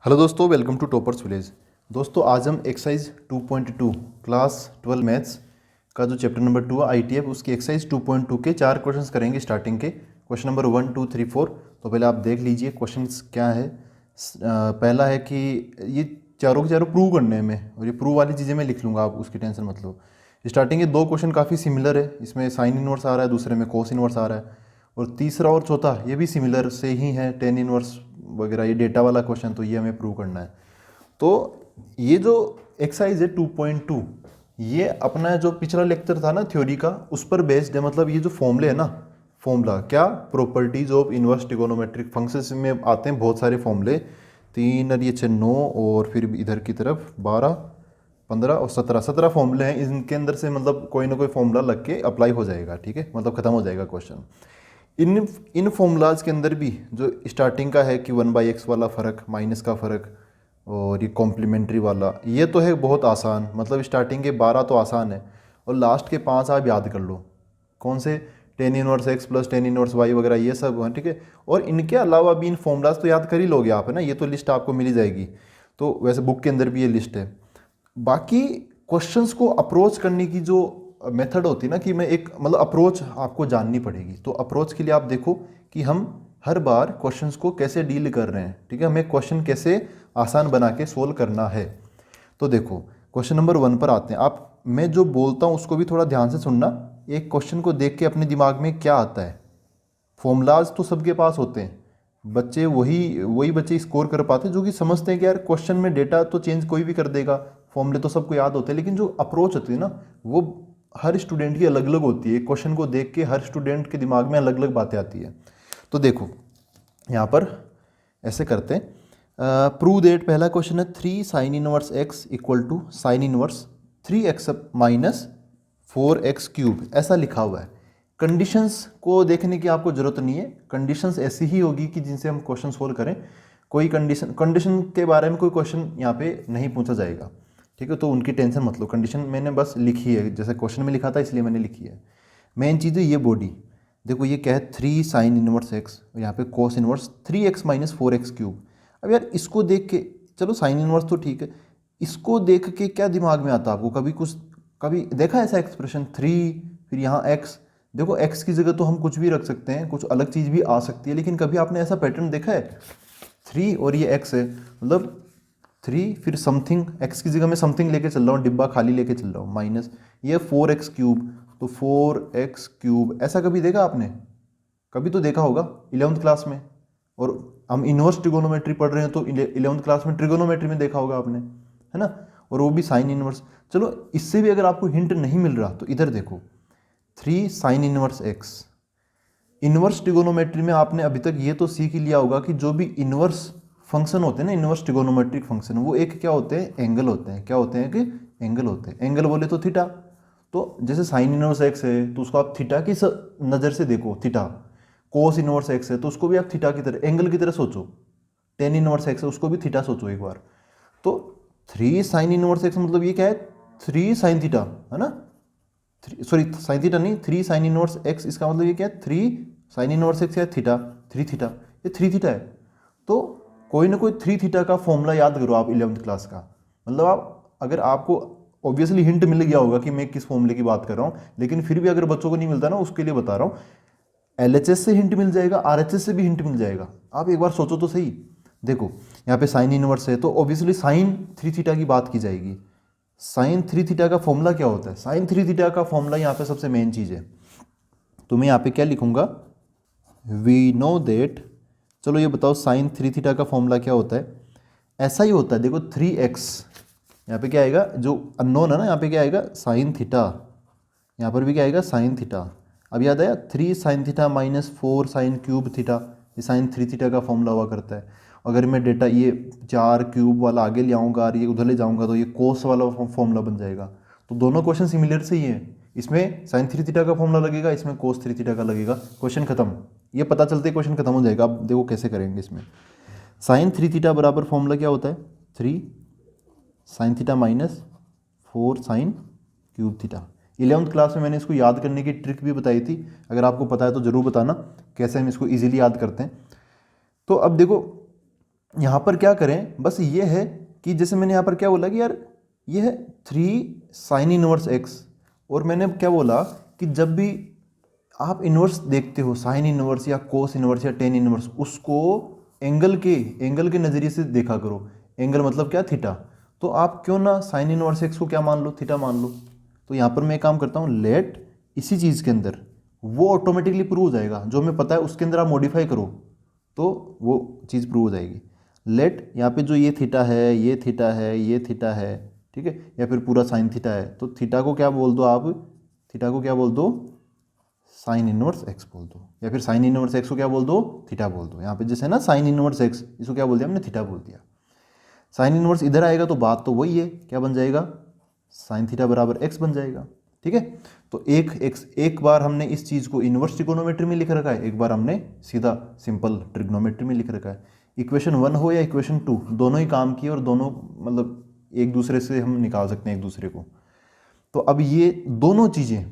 Hello दोस्तों, welcome to toppers village. दोस्तों आज हम एक्सरसाइज 2.2 क्लास 12 मैथ्स का जो चैप्टर नंबर 2 है ITF उसकी एक्सरसाइज 2.2 के 4 क्वेश्चंस करेंगे। स्टार्टिंग के क्वेश्चन नंबर 1, 2, 3, 4। तो पहले आप देख लीजिए क्वेश्चंस क्या है। पहला है कि ये चारों के चारों प्रूव करने हैं हमें, और ये प्रूव वाली चीज़ें मैं लिख लूँगा, आप उसकी टेंशन मत लो। स्टार्टिंग के दो क्वेश्चन काफ़ी सिमिलर है, इसमें साइन इनवर्स आ रहा है, दूसरे में कोस इनवर्स आ रहा है, और तीसरा और चौथा ये भी सिमिलर से ही है, टेन इनवर्स वगैरह, ये डेटा वाला क्वेश्चन, तो ये हमें प्रूव करना है। तो ये जो एक्सरसाइज है 2.2, ये अपना जो पिछला लेक्चर था ना थ्योरी का, उस पर बेस्ड है। मतलब ये जो फॉर्मूले है ना, फॉर्मूला क्या, properties of inverse trigonometric functions में आते हैं बहुत सारे फॉर्मूले, 3 और ये 6, 9, और फिर इधर की तरफ 12, 15 और 17 फॉर्मूले हैं। इनके अंदर से मतलब कोई ना कोई फॉर्मूला लग के अप्लाई हो जाएगा, ठीक है, मतलब खत्म हो जाएगा क्वेश्चन। इन फॉर्मूलाज के अंदर भी जो स्टार्टिंग का है कि 1/x वाला फ़र्क, माइनस का फ़र्क, और ये कॉम्प्लीमेंट्री वाला, ये तो है बहुत आसान। मतलब स्टार्टिंग के 12 तो आसान है, और लास्ट के 5 आप याद कर लो। कौन से, tan inverse x plus tan inverse y वगैरह, ये सब हैं, ठीक है। और इनके अलावा भी इन फॉर्मूलाज तो याद कर ही लोगे आप, है ना, ये तो लिस्ट आपको मिल ही जाएगी। तो वैसे बुक के अंदर भी ये लिस्ट है। बाकी क्वेश्चंस को अप्रोच करने की जो मेथड होती है ना, कि मैं एक मतलब अप्रोच आपको जाननी पड़ेगी। तो अप्रोच के लिए आप देखो कि हम हर बार क्वेश्चंस को कैसे डील कर रहे हैं, ठीक है, हमें क्वेश्चन कैसे आसान बना के सोल्व करना है। तो देखो क्वेश्चन नंबर 1 पर आते हैं। आप, मैं जो बोलता हूँ उसको भी थोड़ा ध्यान से सुनना। एक क्वेश्चन को देख के अपने दिमाग में क्या आता है, फॉर्मूलाज तो सबके पास होते हैं, बच्चे वही बच्चे स्कोर कर पाते हैं जो कि समझते हैं कि यार क्वेश्चन में डेटा तो चेंज कोई भी कर देगा, फॉर्मूले तो सबको याद होते हैं, लेकिन जो अप्रोच होती है ना, वो हर स्टूडेंट की अलग अलग होती है। क्वेश्चन को देख के हर स्टूडेंट के दिमाग में अलग अलग बातें आती है। तो देखो यहाँ पर ऐसे करते हैं। प्रूव दैट, पहला क्वेश्चन है 3 sine inverse x equal to sine inverse 3x minus 4x cube, ऐसा लिखा हुआ है। कंडीशंस को देखने की आपको ज़रूरत नहीं है, कंडीशंस ऐसी ही होगी कि जिनसे हम क्वेश्चन सोल्व करें। कोई कंडीशन के बारे में कोई क्वेश्चन यहाँ पे नहीं पूछा जाएगा, ठीक है, तो उनकी टेंशन मत लो। कंडीशन मैंने बस लिखी है, जैसे क्वेश्चन में लिखा था इसलिए मैंने लिखी है। मेन चीज़ है ये बॉडी। देखो ये क्या है, 3 साइन इनवर्स एक्स, यहाँ पे cos inverse 3x minus 4x cube. अब यार इसको देख के, चलो साइन इनवर्स तो ठीक है, इसको देख के क्या दिमाग में आता है आपको? कभी देखा ऐसा एक्सप्रेशन 3 फिर यहाँ x? देखो x की जगह तो हम कुछ भी रख सकते हैं, कुछ अलग चीज़ भी आ सकती है, लेकिन कभी आपने ऐसा पैटर्न देखा है? 3 और ये x है, मतलब 3 फिर समथिंग, x की जगह मैं समथिंग लेके चल रहा हूँ, डिब्बा खाली लेके चल रहा हूँ, माइनस ये 4x क्यूब, तो 4x क्यूब। ऐसा कभी देखा आपने? कभी तो देखा होगा 11th क्लास में, और हम इनवर्स ट्रिगोनोमेट्री पढ़ रहे हैं तो 11th क्लास में ट्रिगोनोमेट्री में देखा होगा आपने, है ना, और वो भी साइन इनवर्स। चलो इससे भी अगर आपको हिंट नहीं मिल रहा तो इधर देखो, 3 sine inverse x. Inverse trigonometry में आपने अभी तक ये तो सीख ही लिया होगा कि जो भी इनवर्स फंक्शन होते हैं ना, इनवर्स ट्रिगोनोमेट्रिक फंक्शन, वो एक क्या होते हैं, एंगल होते हैं। क्या होते हैं कि एंगल होते हैं। एंगल बोले तो थीटा। तो जैसे साइन इनवर्स एक्स है तो उसको आप थीटा की नज़र से देखो, थीटा। कोस इनवर्स एक्स है तो उसको भी आप थीटा की तरह, एंगल की तरह सोचो। टेन इनवर्स एक्स है उसको भी थीटा सोचो एक बार। तो 3 साइन इनवर्स एक्स मतलब ये क्या है, 3 साइन थीटा, है ना, सॉरी साइन थीटा नहीं, 3 साइन इनवर्स एक्स, इसका मतलब ये क्या है, 3 साइन इनवर्स एक्स या थीटा, 3 थीटा, ये 3 थीटा है। तो कोई ना कोई 3 थीटा का फॉर्मूला याद करो आप 11th क्लास का। मतलब आप, अगर आपको ऑब्वियसली हिंट मिल गया होगा कि मैं किस फॉर्मूले की बात कर रहा हूँ, लेकिन फिर भी अगर बच्चों को नहीं मिलता ना, उसके लिए बता रहा हूँ। LHS से हिंट मिल जाएगा, RHS से भी हिंट मिल जाएगा। आप एक बार सोचो तो सही। देखो यहाँ पे साइन इनवर्स है तो ऑब्वियसली साइन 3 थीटा की बात की जाएगी। साइन 3 थीटा का फॉर्मूला क्या होता है? साइन 3 थीटा का फॉर्मूला यहाँ पे सबसे मेन चीज़ है। तो मैं यहाँ पे क्या लिखूंगा, वी नो दैट। चलो ये बताओ साइन 3 थीटा का फॉर्मूला क्या होता है? ऐसा ही होता है, देखो 3x, यहाँ पे क्या आएगा, जो अननोन है ना, यहाँ पे क्या आएगा, साइन थीटा, यहाँ पर भी क्या आएगा, साइन थीटा। अब याद आया, 3 sine theta minus 4 sine cube theta, ये साइन 3 थीटा का फॉर्मूला हुआ करता है। अगर मैं डेटा ये 4 क्यूब वाला आगे ले आऊँगा और ये उधर ले जाऊँगा तो ये कोस वाला फॉर्मूला बन जाएगा। तो दोनों क्वेश्चन सिमिलर से ही हैं। इसमें साइन 3 थीटा का फॉर्मूला लगेगा, इसमें कोस 3 थीटा का लगेगा, क्वेश्चन खत्म। ये पता चलते ही क्वेश्चन खत्म हो जाएगा। अब देखो कैसे करेंगे इसमें। साइन 3 थीटा बराबर फॉर्मूला क्या होता है, 3 sine theta minus 4 sine cube theta. 11th class में मैंने इसको याद करने की ट्रिक भी बताई थी, अगर आपको पता है तो ज़रूर बताना कैसे हम इसको इजीली याद करते हैं। तो अब देखो यहाँ पर क्या करें, बस ये है कि जैसे मैंने यहाँ पर क्या बोला कि यार ये है 3 साइन इनवर्स एक्स, और मैंने क्या बोला कि जब भी आप इनवर्स देखते हो, साइन इनवर्स या कोस इनवर्स या टेन इनवर्स, उसको एंगल के नज़रिए से देखा करो। एंगल मतलब क्या, थीटा। तो आप क्यों ना साइन इनवर्स एक्स को क्या मान लो, थीटा मान लो। तो यहाँ पर मैं काम करता हूँ, लेट इसी चीज़ के अंदर वो ऑटोमेटिकली प्रूव हो जाएगा, जो हमें पता है उसके अंदर आप मॉडिफाई करो तो वो चीज़ प्रूव हो जाएगी। लेट यहाँ पे जो ये थीटा है, ये थीटा है, ये थीटा है, ठीक है, या फिर पूरा साइन थीटा है, तो थीटा को क्या बोल दो आप, थीटा को क्या बोल दो, साइन इनवर्स एक्स बोल दो, या फिर साइन इनवर्स एक्स को क्या बोल दो, थीटा बोल दो। यहाँ पे जैसे ना साइन इनवर्स एक्स, इसको क्या बोल दिया हमने, थीटा बोल दिया। साइन इनवर्स इधर आएगा तो बात तो वही है, क्या बन जाएगा, साइन थीटा बराबर एक्स बन जाएगा। ठीक है, तो एक बार हमने इस चीज़ को इनवर्स ट्रिगोनोमेट्री में लिख रखा है, एक बार हमने सीधा सिंपल ट्रिग्नोमेट्री में लिख रखा है। इक्वेशन 1 हो या इक्वेशन 2, दोनों ही काम किए और दोनों मतलब एक दूसरे से हम निकाल सकते हैं एक दूसरे को। तो अब ये दोनों चीज़ें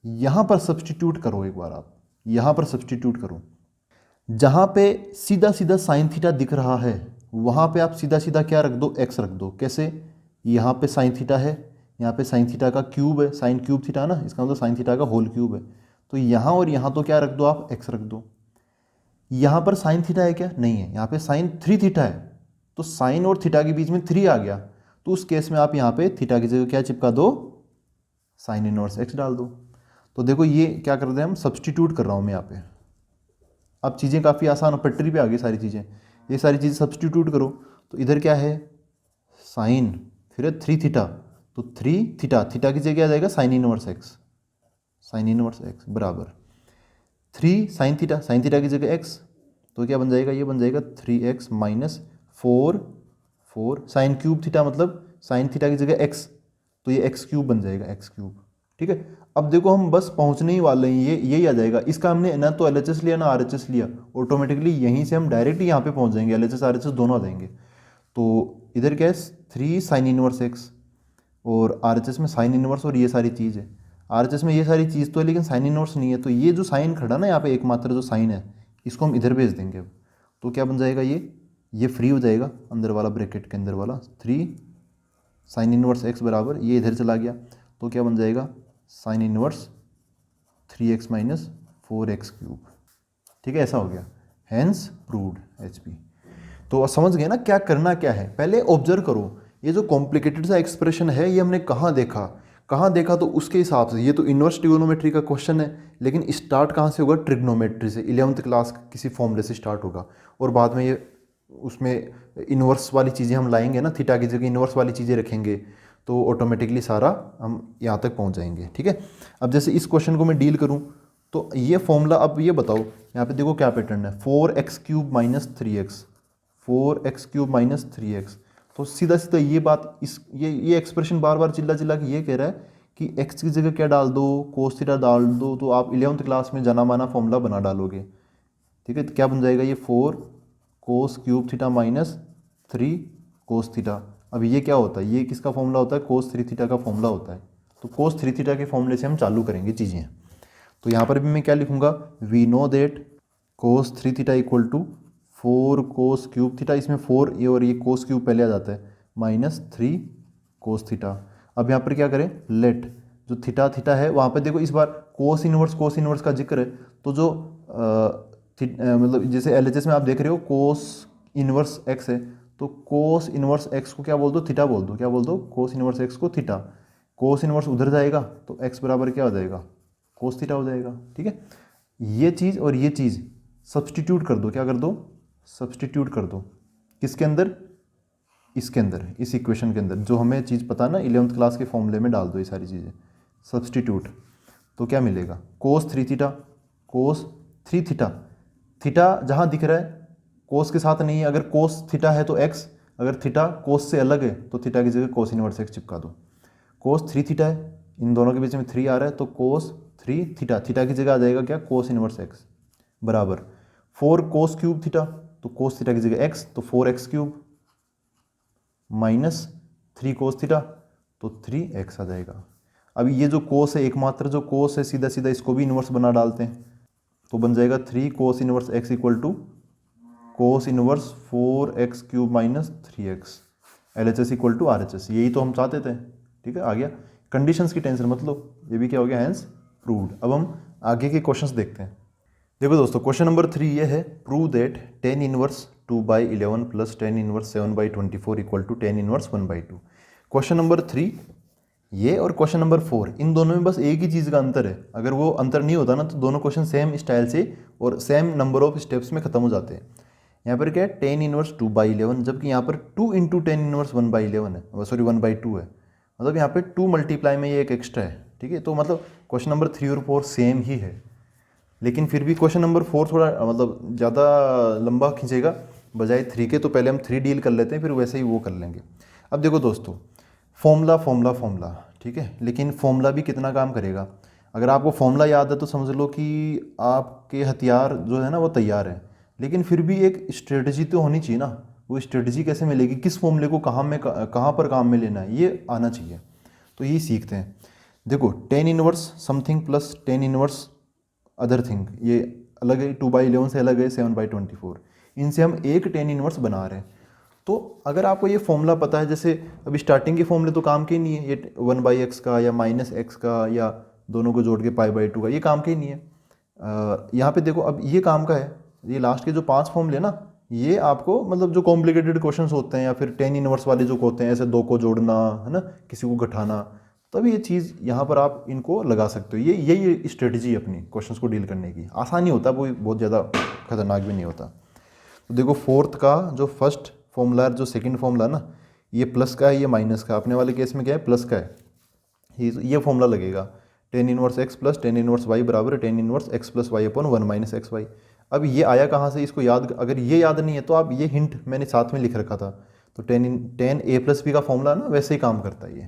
यहाँ पर सब्सटीट्यूट करो, एक बार आप यहाँ पर सब्सटीट्यूट करो। जहाँ पे सीधा सीधा साइन थीटा दिख रहा है वहाँ पे आप सीधा सीधा क्या रख दो, एक्स रख दो। कैसे, यहाँ पे साइन थीटा है, यहाँ पे साइन थीटा का क्यूब है, साइन क्यूब थीटा ना, इसका मतलब साइन थीटा का होल क्यूब है। तो यहाँ और यहाँ तो क्या रख दो आप, एक्स रख दो। यहाँ पर साइन थीटा है क्या, नहीं है, यहाँ पे साइन 3 थीटा है, तो साइन और थीटा के बीच में 3 आ गया, तो उस केस में आप यहाँ पे थीटा की जगह क्या चिपका दो, साइन इनवर्स एक्स डाल दो। तो देखो ये क्या कर रहे हैं हम, सब्सटीट्यूट कर रहा हूँ मैं यहाँ पे। अब चीज़ें काफ़ी आसान, पटरी पे आ गई सारी चीज़ें, ये सारी चीज़ें सब्सटीट्यूट करो। तो इधर क्या है, साइन, फिर है 3 थीटा, तो 3 थीटा, थीटा की जगह आ जाएगा sign inverse x, sign inverse x बराबर 3 साइन थीटा, साइन थीटा की जगह एक्स, तो क्या बन जाएगा, ये बन जाएगा 3x minus 4 sine cube theta, मतलब साइन थीटा की जगह एक्स, तो ये एक्स क्यूब बन जाएगा, एक्स क्यूब। ठीक है, अब देखो हम बस पहुंचने ही वाले हैं, ये यही आ जाएगा। इसका हमने ना तो LHS लिया ना RHS लिया, ऑटोमेटिकली यहीं से हम डायरेक्ट यहाँ पे पहुंच जाएंगे, LHS RHS दोनों आ जाएंगे। तो इधर क्या है, 3 साइन इनवर्स एक्स, और RHS में साइन इनवर्स और ये सारी चीज़ है। RHS में ये सारी चीज़ तो है लेकिन साइन इनवर्स नहीं है, तो ये जो साइन खड़ा ना यहाँ पे एकमात्र जो साइन है, इसको हम इधर भेज देंगे अब। तो क्या बन जाएगा, ये फ्री हो जाएगा अंदर वाला, ब्रैकेट के अंदर वाला 3 साइन इनवर्स एक्स बराबर, ये इधर चला गया, तो क्या बन जाएगा, sign inverse 3x minus 4x cube. ठीक है, ऐसा हो गया, हैंस प्रूव्ड HP। तो समझ गए ना क्या करना क्या है, पहले ऑब्जर्व करो ये जो कॉम्प्लिकेटेड सा एक्सप्रेशन है ये हमने कहाँ देखा, तो उसके हिसाब से ये तो इनवर्स ट्रिगोनोमेट्री का क्वेश्चन है, लेकिन स्टार्ट कहाँ से होगा, ट्रिग्नोमेट्री से, 11th क्लास किसी फॉर्मूले से स्टार्ट होगा, और बाद में ये उसमें इन्वर्स वाली चीज़ें हम लाएंगे ना, थीटा की जगह इन्वर्स वाली चीज़ें रखेंगे, तो ऑटोमेटिकली सारा हम यहाँ तक पहुँच जाएंगे। ठीक है, अब जैसे इस क्वेश्चन को मैं डील करूँ तो ये फॉर्मूला, अब ये बताओ यहाँ पे देखो क्या पैटर्न है, 4x cube minus 3x, 4x cube minus 3x। तो सीधा सीधा ये बात, इस ये एक्सप्रेशन बार बार चिल्ला चिल्ला के ये कह रहा है कि x की जगह क्या डाल दो, कोस थीटा डाल दो, तो आप 11th क्लास में जाना माना फॉर्मूला बना डालोगे। ठीक है, तो क्या बन जाएगा, ये 4 cos cube theta minus 3 cos theta. अब ये क्या होता है, ये किसका फॉर्मूला होता है, कोस 3 थीटा का फॉर्मूला होता है। तो कोस 3 थीटा के फॉर्मूले से हम चालू करेंगे चीज़ें। तो यहाँ पर भी मैं क्या लिखूँगा, we know that cos 3 theta equal to 4 cos cube theta, इसमें 4 ये और ये कोस क्यूब पहले आ जाता है, माइनस 3 कोस थीटा। अब यहाँ पर क्या करें, लेट जो थीटा थीटा है वहाँ पर देखो इस बार कोस इनवर्स का जिक्र है, तो जो मतलब जैसे LHS में आप देख रहे हो कोस इनवर्स एक्स है, तो कोस इनवर्स एक्स को क्या बोल दो, थीटा बोल दो, क्या बोल दो, कोस इनवर्स एक्स को थीटा। कोस इनवर्स उधर जाएगा तो एक्स बराबर क्या हो जाएगा, कोस थीटा हो जाएगा। ठीक है, ये चीज़ और ये चीज़ सब्सटीट्यूट कर दो, क्या कर दो, सब्सटीट्यूट कर दो, किसके अंदर, इसके अंदर, इस इक्वेशन के अंदर जो हमें चीज़ पता ना 11th क्लास के फॉर्मूले में डाल दो ये सारी चीज़ें, सब्सटीट्यूट। तो क्या मिलेगा, कोस 3 थीटा, कोस 3 थीटा, थीटा जहाँ दिख रहा है कोस के साथ नहीं है, अगर कोस थीटा है तो एक्स, अगर थीटा कोस से अलग है तो थीटा की जगह कोस इनवर्स एक्स चिपका दो। कोस 3 थीटा है, इन दोनों के बीच में 3 आ रहा है, तो कोस 3 थीटा, थीटा की जगह आ जाएगा क्या, कोस इनवर्स एक्स बराबर 4 कोस क्यूब थीटा, तो कोस थीटा की जगह एक्स, तो 4x cube minus 3 cos theta, तो 3x आ जाएगा। अब ये जो कोस है, एकमात्र जो कोस है, सीधा सीधा इसको भी इन्वर्स बना डालते हैं, तो बन जाएगा 3 cos inverse x equal to cos inverse 4x cube minus 3x LHS equal to RHS, यही तो हम चाहते थे। ठीक है, आ गया। कंडीशंस की टेंशन मत लो, ये भी क्या हो गया, हैंस प्रूव्ड। अब हम आगे के क्वेश्चंस देखते हैं। देखो दोस्तों, क्वेश्चन नंबर 3 ये है, prove that tan inverse 2/11 plus tan inverse 7/24 equal to tan inverse 1/2। Question number 3 ये और क्वेश्चन नंबर 4, इन दोनों में बस एक ही चीज़ का अंतर है। अगर वो अंतर नहीं होता ना तो दोनों क्वेश्चन सेम स्टाइल से और सेम नंबर ऑफ स्टेप्स में खत्म हो जाते हैं। यहाँ पर क्या है, tan इनवर्स 2/11, जबकि यहाँ पर 2 इंटू tan इनवर्स 1/11 है, सॉरी 1/2 है। मतलब यहाँ पे 2 मल्टीप्लाई में ये एक एक्स्ट्रा है। ठीक है, तो मतलब क्वेश्चन नंबर 3 और 4 सेम ही है, लेकिन फिर भी क्वेश्चन नंबर 4 थोड़ा मतलब ज़्यादा लंबा खींचेगा बजाय 3 के। तो पहले हम 3 डील कर लेते हैं, फिर वैसे ही वो कर लेंगे। अब देखो दोस्तों, फॉर्मूला फॉर्मूला फॉर्मूला, ठीक है, लेकिन फॉर्मूला भी कितना काम करेगा। अगर आपको फॉर्मूला याद है तो समझ लो कि आपके हथियार जो है ना वो तैयार है, लेकिन फिर भी एक स्ट्रेटजी तो होनी चाहिए ना। वो स्ट्रेटजी कैसे मिलेगी, किस फॉर्मूले को कहाँ पर काम में लेना है, ये आना चाहिए। तो यही सीखते हैं। देखो, tan inverse something plus tan inverse other thing, ये अलग है, 2/11 से अलग है 7/24। इनसे हम एक tan इनवर्स बना रहे हैं। तो अगर आपको ये फॉर्मूला पता है, जैसे अभी स्टार्टिंग के फॉर्मूले तो काम के ही नहीं है, ये 1/x का या -x का या दोनों को जोड़ के π/2 का, ये काम के ही नहीं है। यहाँ पे देखो, अब ये काम का है। ये लास्ट के जो 5 फॉर्मूले ना, ये आपको मतलब जो कॉम्प्लिकेटेड क्वेश्चंस होते हैं या फिर tan इनवर्स वाले जो होते हैं, ऐसे दो को जोड़ना है ना, किसी को घटाना, तब ये चीज़ यहाँ पर आप इनको लगा सकते हो। यही स्ट्रेटजी है अपनी क्वेश्चंस को डील करने की। आसानी होता है, वो बहुत ज़्यादा खतरनाक भी नहीं होता। तो देखो, फोर्थ का जो फर्स्ट फॉर्मूला जो सेकंड फॉर्मूला ना, ये प्लस का है, ये माइनस का। अपने वाले केस में क्या है, प्लस का है। ये फॉर्मूला लगेगा, tan inverse x plus tan inverse y बराबर tan inverse x plus y upon 1 minus x y. अब ये आया कहाँ से, इसको याद, अगर ये याद नहीं है तो आप ये हिंट मैंने साथ में लिख रखा था। तो tan a प्लस b का फॉर्मूला ना वैसे ही काम करता है ये।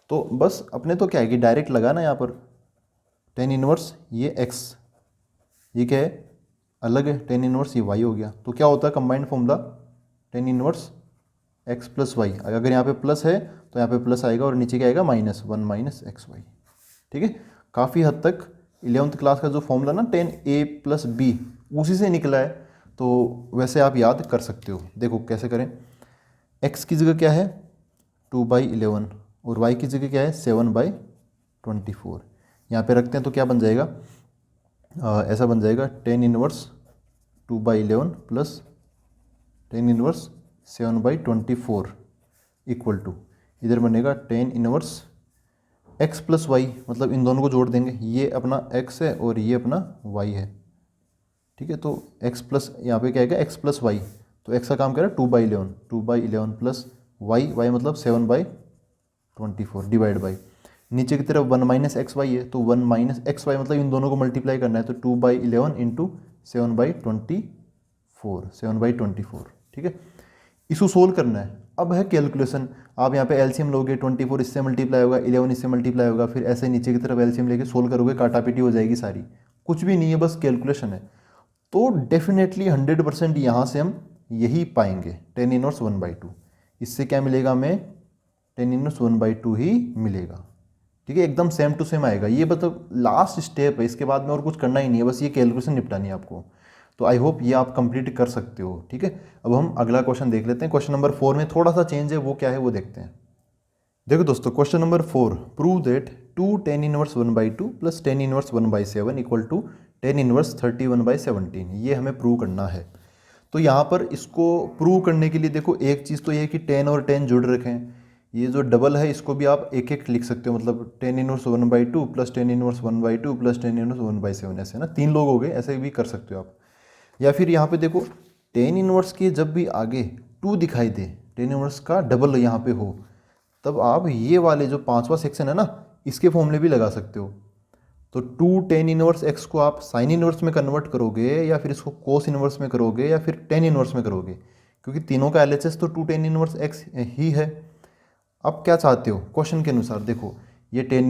तो बस अपने तो क्या है कि डायरेक्ट लगाना यहाँ पर tan इनवर्स ये x, ये क्या है, अलग है, tan इनवर्स ये y हो गया। तो क्या होता है combined formula, tan inverse x plus y. अगर यहाँ पे प्लस है तो यहाँ पे प्लस आएगा और नीचे क्या आएगा, -1 माइनस एक्स वाई। ठीक है, काफ़ी हद तक 11th क्लास का जो फॉर्मूला ना tan a प्लस b उसी से निकला है। तो वैसे आप याद कर सकते हो। देखो कैसे करें, x की जगह क्या है 2/11 और y की जगह क्या है 7/24। यहाँ पे रखते हैं तो क्या बन जाएगा, ऐसा बन जाएगा tan inverse 2/11 plus tan inverse 7/24 equal to, इधर बनेगा tan inverse x plus y, मतलब इन दोनों को जोड़ देंगे, ये अपना x है और ये अपना y है। ठीक है, तो x प्लस, यहाँ पे क्या आएगा x प्लस वाई, तो x का काम करें 2/11 प्लस y मतलब 7/24 डिवाइड बाई, नीचे की तरफ 1 माइनस एक्स वाई है, तो 1 माइनस एक्स वाई मतलब इन दोनों को मल्टीप्लाई करना है, तो 2/11 इंटू 7/24। ठीक है, इसको सोल्व करना है। अब है कैलकुलेशन, आप यहाँ पे एलसीएम लोगे, 24 इससे मल्टीप्लाई होगा, 11 इससे मल्टीप्लाई होगा, फिर ऐसे नीचे की तरफ एलसीएम लेके सोल्व करोगे, काटापीटी हो जाएगी सारी। कुछ भी नहीं है, बस कैलकुलेशन है। तो डेफिनेटली 100% यहाँ से हम यही पाएंगे, tan इनवर्स 1/2। इससे क्या मिलेगा, हमें tan इनवर्स 1/2 ही मिलेगा। ठीक है, एकदम सेम टू सेम आएगा। ये मतलब लास्ट स्टेप है, इसके बाद में और कुछ करना ही नहीं है, बस ये कैलकुलेशन निपटानी है आपको। तो आई होप ये आप कंप्लीट कर सकते हो। ठीक है, अब हम अगला क्वेश्चन देख लेते हैं। क्वेश्चन नंबर 4 में थोड़ा सा चेंज है, वो क्या है वो देखते हैं। देखो दोस्तों, question number 4, prove that 2 tan inverse 1/2 plus tan inverse 1/7 equal to tan inverse 31/17। ये हमें प्रूव करना है। तो यहाँ पर इसको प्रूव करने के लिए देखो, एक चीज़ तो ये है कि tan और tan जुड़ रखे हैं। ये जो डबल है इसको भी आप एक एक लिख सकते हो, मतलब tan inverse 1/2 plus tan inverse 1/2 plus tan inverse 1/7, ऐसे ना 3 लोग हो गए, ऐसे भी कर सकते हो आप। या फिर यहाँ पे देखो, tan इनवर्स के जब भी आगे 2 दिखाई दे, tan इनवर्स का डबल यहाँ पे हो, तब आप ये वाले जो 5वां सेक्शन है ना, इसके फॉर्मूले भी लगा सकते हो। तो 2 tan इनवर्स x को आप साइन इनवर्स में कन्वर्ट करोगे, या फिर इसको कोस इनवर्स में करोगे, या फिर tan इनवर्स में करोगे, क्योंकि तीनों का LHS तो 2 tan इनवर्स x ही है। अब क्या चाहते हो क्वेश्चन के अनुसार, देखो ये tan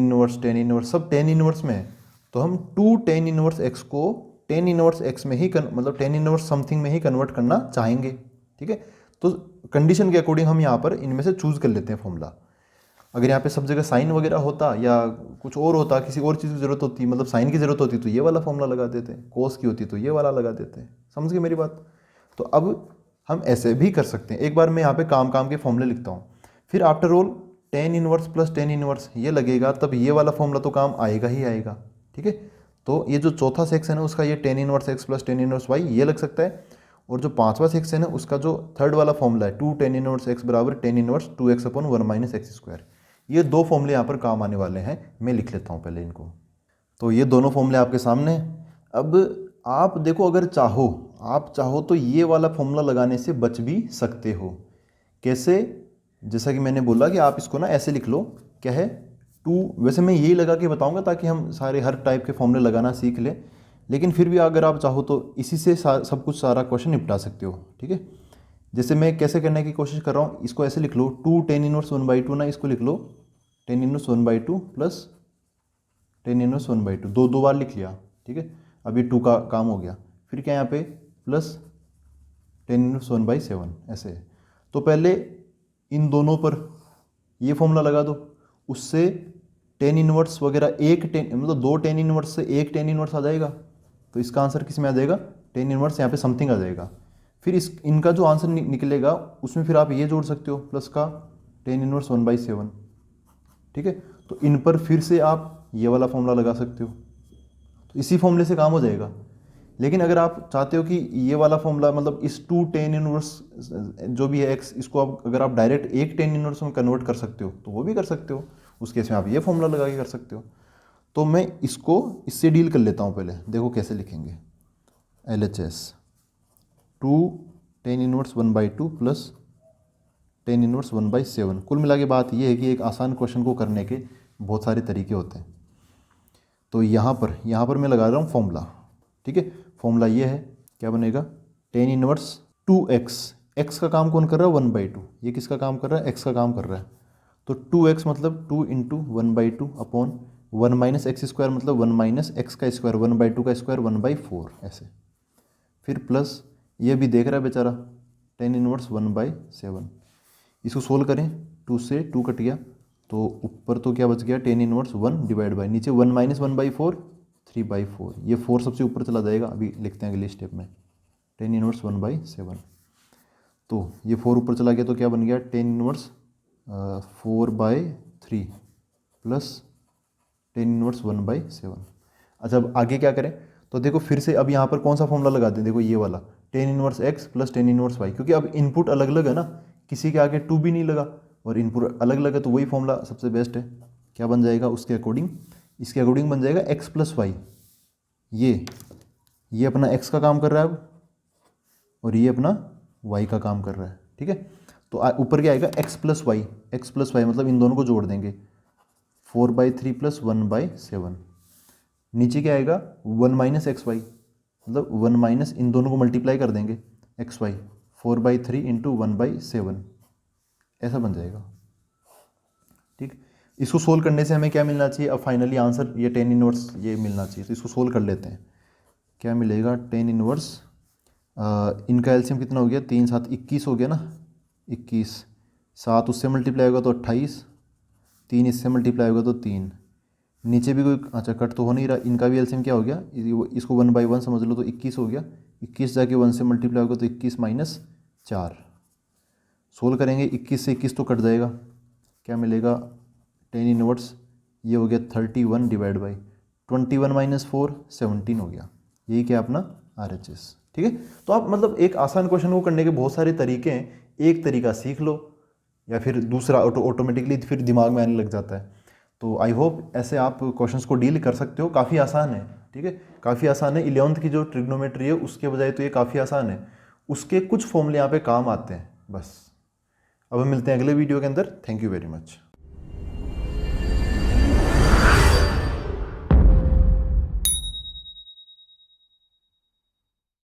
इनवर्स सब tan इनवर्स में है, तो हम 2 tan इनवर्स x को tan इनवर्स x में ही मतलब tan इनवर्स समथिंग में ही कन्वर्ट करना चाहेंगे। ठीक है, तो कंडीशन के अकॉर्डिंग हम यहाँ पर इनमें से चूज कर लेते हैं फॉर्मूला। अगर यहाँ पे सब जगह साइन वगैरह होता या कुछ और होता, किसी और चीज़ की ज़रूरत होती, मतलब साइन की ज़रूरत होती, तो ये वाला फॉर्मूला लगा देते, कोस की होती तो ये वाला लगा देते। समझ गए मेरी बात। तो अब हम ऐसे भी कर सकते हैं। एक बार मैं यहाँ पे काम काम के फॉर्मूले लिखता हूँ, फिर after all tan inverse plus tan inverse ये लगेगा, तब ये वाला फॉर्मूला तो काम आएगा ही आएगा। ठीक है, तो ये जो चौथा सेक्शन है उसका ये tan inverse x plus tan inverse y ये लग सकता है, और जो पांचवा सेक्शन है उसका जो थर्ड वाला फॉर्मूला है टू टेन इनवर्स एक्स बराबर tan inverse two x upon one minus x square, ये दो फॉर्मूले यहाँ पर काम आने वाले हैं। मैं लिख लेता हूँ पहले इनको। तो ये दोनों फॉर्मूले आपके सामने हैं। अब आप देखो, अगर आप चाहो तो ये वाला फॉर्मूला लगाने से बच भी सकते हो। कैसे? जैसा कि मैंने बोला कि आप इसको ना ऐसे लिख लो, क्या है टू, वैसे मैं यही लगा के बताऊंगा ताकि हम सारे हर टाइप के फॉर्मूले लगाना सीख लें, लेकिन फिर भी अगर आप चाहो तो इसी से सब कुछ सारा क्वेश्चन निपटा सकते हो। ठीक है, जैसे मैं कैसे करने की कोशिश कर रहा हूँ, इसको ऐसे लिख लो two tan inverse one by two, ना इसको लिख लो tan inverse one by two plus tan inverse one by two, दो बार लिख लिया। ठीक है, अब ये टू का काम हो गया, फिर क्या यहाँ पे plus tan inverse one by seven ऐसे है। तो पहले इन दोनों पर ये फॉर्मूला लगा दो, उससे टेन इनवर्स वगैरह एक टेन मतलब दो टेन इनवर्स से एक टेन इनवर्स आ जाएगा, तो इसका आंसर किस में आ जाएगा, टेन इनवर्स यहाँ पे समथिंग आ जाएगा। फिर इनका जो आंसर निकलेगा उसमें फिर आप ये जोड़ सकते हो प्लस का ten inverse one by seven. ठीक है, तो इन पर फिर से आप ये वाला फॉर्मूला लगा सकते हो, तो इसी फॉर्मूले से काम हो जाएगा। लेकिन अगर आप चाहते हो कि ये वाला फॉर्मूला मतलब इस टू टेन इनवर्स जो भी है एक्स, इसको आप अगर आप डायरेक्ट एक टेन इनवर्स में कन्वर्ट कर सकते हो तो वो भी कर सकते हो, उस केस में आप ये फॉर्मूला लगा के कर सकते हो। तो मैं इसको इससे डील कर लेता हूँ पहले, देखो कैसे लिखेंगे। LHS two tan inverse one by two plus tan inverse one by seven. कुल मिला के बात ये है कि एक आसान क्वेश्चन को करने के बहुत सारे तरीके होते हैं। तो यहाँ पर मैं लगा रहा हूँ फॉर्मूला। ठीक है, फॉर्मूला ये है, क्या बनेगा, tan inverse two x, x का काम कौन कर रहा है, वन बाई टू, ये किसका काम कर रहा है, एक्स का काम कर रहा है। तो टू एक्स मतलब two into one by two upon one minus x square मतलब वन माइनस एक्स का स्क्वायर, वन बाई टू का स्क्वायर वन बाई फोर ऐसे। फिर प्लस ये भी देख रहा है बेचारा tan inverse one by seven. इसको सोल्व करें, टू से टू कट गया तो ऊपर तो क्या बच गया, tan inverse one divide by नीचे one minus one by four three by four, ये फोर सबसे ऊपर चला जाएगा। अभी लिखते हैं अगले स्टेप में ten inverse one by seven. तो ये फोर ऊपर चला गया तो क्या बन गया, tan inverse four by three plus tan inverse one by seven. अच्छा, अब आगे क्या करें, तो देखो फिर से अब यहाँ पर कौन सा फॉर्मूला लगा दें, देखो ये वाला tan inverse x plus tan inverse y, क्योंकि अब इनपुट अलग अलग है ना, किसी के आगे टू भी नहीं लगा और इनपुट अलग अलग है, तो वही फॉर्मूला सबसे बेस्ट है। क्या बन जाएगा उसके अकॉर्डिंग, इसके अकॉर्डिंग बन जाएगा एक्स प्लस वाई, ये अपना एक्स का काम कर रहा है अब, और ये अपना वाई का काम कर रहा है। ठीक है, तो ऊपर क्या आएगा, एक्स प्लस वाई मतलब इन दोनों को जोड़ देंगे, four by three plus one by seven. नीचे क्या आएगा, वन माइनस एक्स वाई मतलब वन माइनस इन दोनों को मल्टीप्लाई कर देंगे x y, four by three into one by seven ऐसा बन जाएगा। ठीक, इसको सोल्व करने से हमें क्या मिलना चाहिए, अब फाइनली आंसर ये टेन इनवर्स ये मिलना चाहिए। तो इसको सोल्व कर लेते हैं, क्या मिलेगा, टेन इनवर्स इनका एलसीएम कितना हो गया, तीन सात 21 हो गया ना, 21, सात उससे मल्टीप्लाई होगा तो 28, तीन इससे मल्टीप्लाई होगा तो तीन, नीचे भी कोई अच्छा कट तो हो नहीं रहा, इनका भी एलसीएम क्या हो गया, इसको वन बाई वन समझ लो तो 21 हो गया, 21 जाके वन से मल्टीप्लाई होगा तो 21 माइनस चार। सोल्व करेंगे 21 से 21 तो कट जाएगा, क्या मिलेगा, टेन इनवर्स ये हो गया 31 डिवाइड बाई 21 माइनस 4 17 हो गया। यही क्या अपना RHS। ठीक है, तो आप मतलब एक आसान क्वेश्चन को करने के बहुत सारे तरीके हैं, एक तरीका सीख लो या फिर दूसरा ऑटोमेटिकली फिर दिमाग में आने लग जाता है। तो आई होप ऐसे आप क्वेश्चंस को डील कर सकते हो, काफ़ी आसान है। ठीक है, काफ़ी आसान है, 11th की जो ट्रिग्नोमेट्री है उसके बजाय तो ये काफ़ी आसान है, उसके कुछ फॉर्मूले यहाँ पे काम आते हैं बस। अब हम मिलते हैं अगले वीडियो के अंदर, थैंक यू वेरी मच।